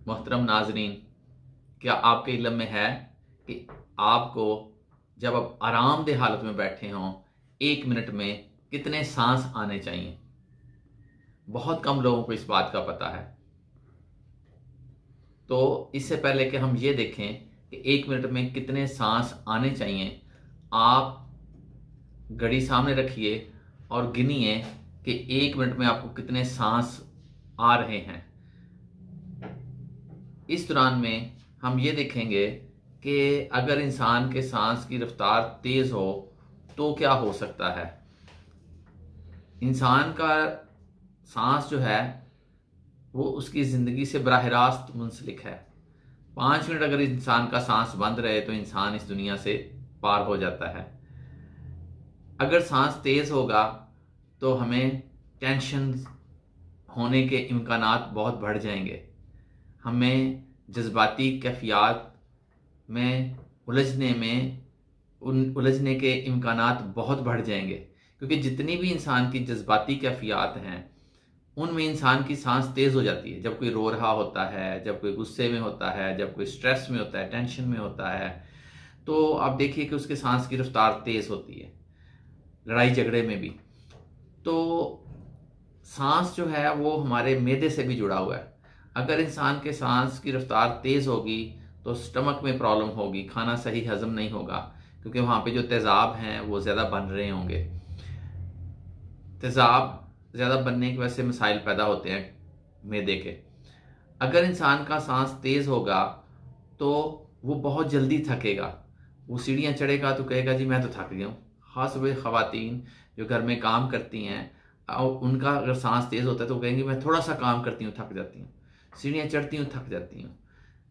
मोहतरम नाजरीन, क्या आपके इल्म में है कि आपको जब आप आरामदेह हालत में बैठे हों 1 मिनट में कितने सांस आने चाहिए? बहुत कम लोगों को इस बात का पता है। तो इससे पहले कि हम ये देखें कि 1 मिनट में कितने सांस आने चाहिए, आप घड़ी सामने रखिए और गिनिए कि 1 मिनट में आपको कितने सांस आ रहे हैं। इस दौरान में हम ये देखेंगे कि अगर इंसान के सांस की रफ्तार तेज़ हो तो क्या हो सकता है। इंसान का सांस जो है वो उसकी ज़िंदगी से बराह रास्त मुंसलिक है। 5 मिनट अगर इंसान का सांस बंद रहे तो इंसान इस दुनिया से पार हो जाता है। अगर सांस तेज़ होगा तो हमें टेंशन होने के इम्कानात बहुत बढ़ जाएंगे। हमें जज्बाती कैफियत में उलझने के इम्कानात बहुत बढ़ जाएंगे, क्योंकि जितनी भी इंसान की जज्बाती कैफियत हैं उनमें इंसान की सांस तेज़ हो जाती है। जब कोई रो रहा होता है, जब कोई गुस्से में होता है, जब कोई स्ट्रेस में होता है, टेंशन में होता है, तो आप देखिए कि उसके सांस की रफ्तार तेज़ होती है। लड़ाई झगड़े में भी तो सांस जो है वो हमारे मैदे से भी जुड़ा हुआ है। अगर इंसान के सांस की रफ्तार तेज़ होगी तो स्टमक में प्रॉब्लम होगी, खाना सही हजम नहीं होगा, क्योंकि वहाँ पे जो तेज़ाब हैं वो ज़्यादा बन रहे होंगे। तेज़ाब ज़्यादा बनने की वजह से मसाइल पैदा होते हैं मैदे के। अगर इंसान का सांस तेज़ होगा तो वो बहुत जल्दी थकेगा। वो सीढ़ियाँ चढ़ेगा तो कहेगा जी मैं तो थक गया हूँ। ख़ास तौर पे ख़वातीन जो घर में काम करती हैं, उनका अगर सांस तेज़ होता है तो वो कहेंगी मैं थोड़ा सा काम करती हूँ थक जाती हूँ, सीढ़ियाँ चढ़ती हूँ थक जाती हूँ।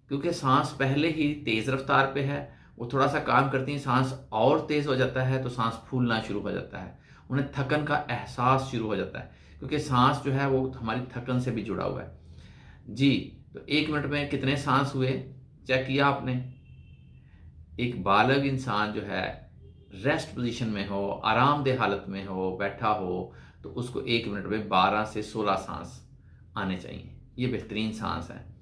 क्योंकि सांस पहले ही तेज़ रफ्तार पे है, वो थोड़ा सा काम करती हैं, सांस और तेज़ हो जाता है तो सांस फूलना शुरू हो जाता है, उन्हें थकन का एहसास शुरू हो जाता है, क्योंकि सांस जो है वो हमारी थकन से भी जुड़ा हुआ है। जी, तो 1 मिनट में कितने सांस हुए, चेक किया आपने? एक बालग इंसान जो है रेस्ट पोजीशन में हो, आरामदेह हालत में हो, बैठा हो, तो उसको 1 मिनट में 12 से 16 सांस आने चाहिए। ये बेहतरीन सांस है।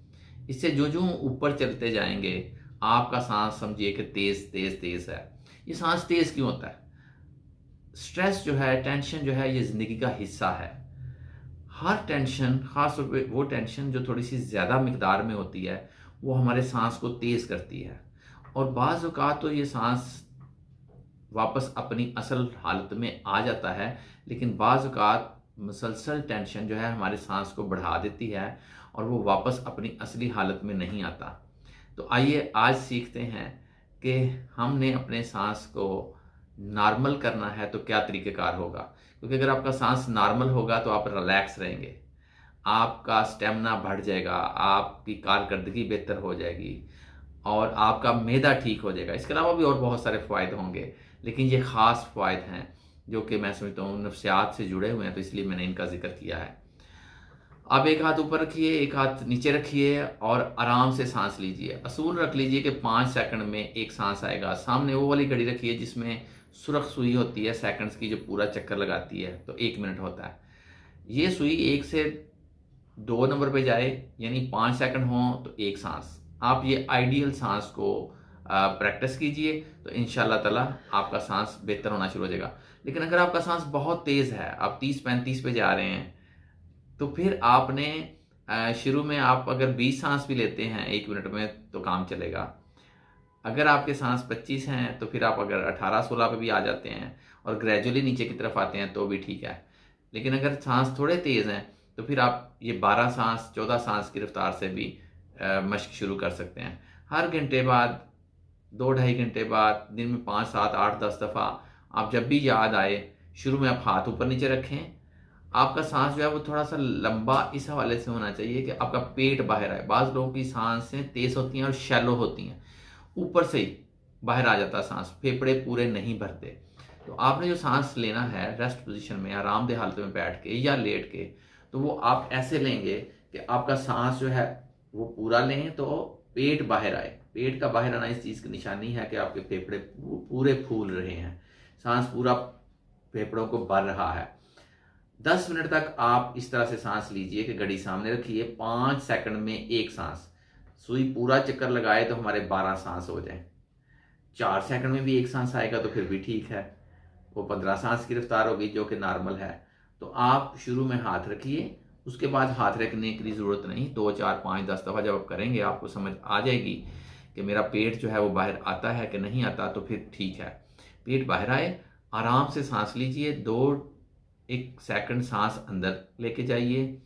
इससे जो जो ऊपर चलते जाएंगे आपका सांस समझिए कि तेज तेज तेज है। ये सांस तेज क्यों होता है? स्ट्रेस जो है, टेंशन जो है, ये जिंदगी का हिस्सा है। हर टेंशन, खास तौर पे वो टेंशन जो थोड़ी सी ज़्यादा मिकदार में होती है, वो हमारे सांस को तेज़ करती है। और बाज़ औक़ात तो ये सांस वापस अपनी असल हालत में आ जाता है, लेकिन बाज़ औक़ात मुसलसल टेंशन जो है हमारे सांस को बढ़ा देती है और वो वापस अपनी असली हालत में नहीं आता। तो आइए आज सीखते हैं कि हमने अपने सांस को नॉर्मल करना है तो क्या तरीक़ेकार होगा। क्योंकि अगर आपका सांस नॉर्मल होगा तो आप रिलैक्स रहेंगे, आपका स्टेमिना बढ़ जाएगा, आपकी कारकर्दगी बेहतर हो जाएगी और आपका मैदा ठीक हो जाएगा। इसके अलावा भी और बहुत सारे फ़ायदे होंगे, लेकिन ये ख़ास फ़ायदे हैं जो कि मैं समझता हूँ नफ्सियात से जुड़े हुए हैं, तो इसलिए मैंने इनका ज़िक्र किया है। आप एक हाथ ऊपर रखिए, एक हाथ नीचे रखिए और आराम से सांस लीजिए। असूल रख लीजिए कि 5 सेकंड में एक सांस आएगा। सामने वो वाली घड़ी रखिए जिसमें सुर्ख सुई होती है सेकंड्स की, जो पूरा चक्कर लगाती है, तो 1 मिनट होता है। ये सुई 1 से 2 नंबर पे जाए, यानी 5 सेकंड हो तो एक सांस। आप ये आइडियल सांस को प्रैक्टिस कीजिए तो इंशाल्लाह ताला आपका सांस बेहतर होना शुरू हो जाएगा। लेकिन अगर आपका सांस बहुत तेज़ है, आप 30-35 पे जा रहे हैं, तो फिर आपने शुरू में आप अगर 20 सांस भी लेते हैं 1 मिनट में तो काम चलेगा। अगर आपके सांस 25 हैं तो फिर आप अगर 18-16 पे भी आ जाते हैं और ग्रेजुअली नीचे की तरफ आते हैं तो भी ठीक है। लेकिन अगर सांस थोड़े तेज़ हैं तो फिर आप ये 12 सांस 14 सांस की रफ्तार से भी मश्क शुरू कर सकते हैं। हर घंटे बाद, 2 ढाई घंटे बाद, दिन में 5 7 8 10 दफ़ा आप जब भी याद आए, शुरू में आप हाथ ऊपर नीचे रखें। आपका सांस जो है वो थोड़ा सा लंबा इस हवाले से होना चाहिए कि आपका पेट बाहर आए। बाज़ लोगों की सांसें तेज़ होती हैं और शैलो होती हैं, ऊपर से ही बाहर आ जाता है सांस, फेफड़े पूरे नहीं भरते। तो आपने जो सांस लेना है रेस्ट पोजीशन में, आरामदेह हालत में बैठ के या लेट के, तो वो आप ऐसे लेंगे कि आपका सांस जो है वो पूरा लें तो पेट बाहर आए। पेट का बाहर आना इस चीज़ की निशानी है कि आपके फेफड़े पूरे फूल रहे हैं, सांस पूरा फेफड़ों को भर रहा है। 10 मिनट तक आप इस तरह से सांस लीजिए कि घड़ी सामने रखिए, 5 सेकंड में एक सांस। सुई पूरा चक्कर लगाए तो हमारे 12 सांस हो जाए। 4 सेकंड में भी एक सांस आएगा तो फिर भी ठीक है, वो 15 सांस की रफ्तार होगी जो कि नॉर्मल है। तो आप शुरू में हाथ रखिए, उसके बाद हाथ रखने की ज़रूरत नहीं। 2 4 5 10 दफ़ा जब आप करेंगे आपको समझ आ जाएगी कि मेरा पेट जो है वो बाहर आता है कि नहीं आता, तो फिर ठीक है। पेट बाहर आए, आराम से सांस लीजिए, 1 सेकंड सांस अंदर लेके जाइए,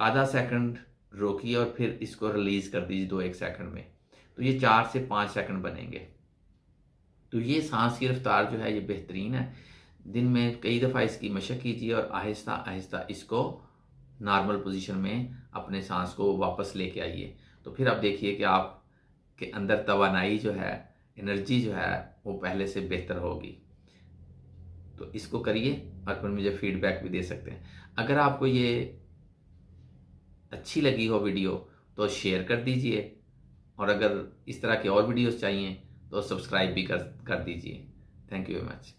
आधा सेकंड रोकिए और फिर इसको रिलीज़ कर दीजिए 2-1 सेकंड में। तो ये 4 से 5 सेकंड बनेंगे। तो ये सांस की रफ्तार जो है ये बेहतरीन है। दिन में कई दफ़ा इसकी मशक कीजिए और आहिस्ता आहिस्ता इसको नॉर्मल पोजीशन में अपने सांस को वापस लेके आइए। तो फिर आप देखिए कि आप के अंदर तवानाई जो है, एनर्जी जो है वो पहले से बेहतर होगी। तो इसको करिए और फिर मुझे फीडबैक भी दे सकते हैं। अगर आपको ये अच्छी लगी हो वीडियो तो शेयर कर दीजिए, और अगर इस तरह के और वीडियोस चाहिए तो सब्सक्राइब भी कर दीजिए। Thank you very much.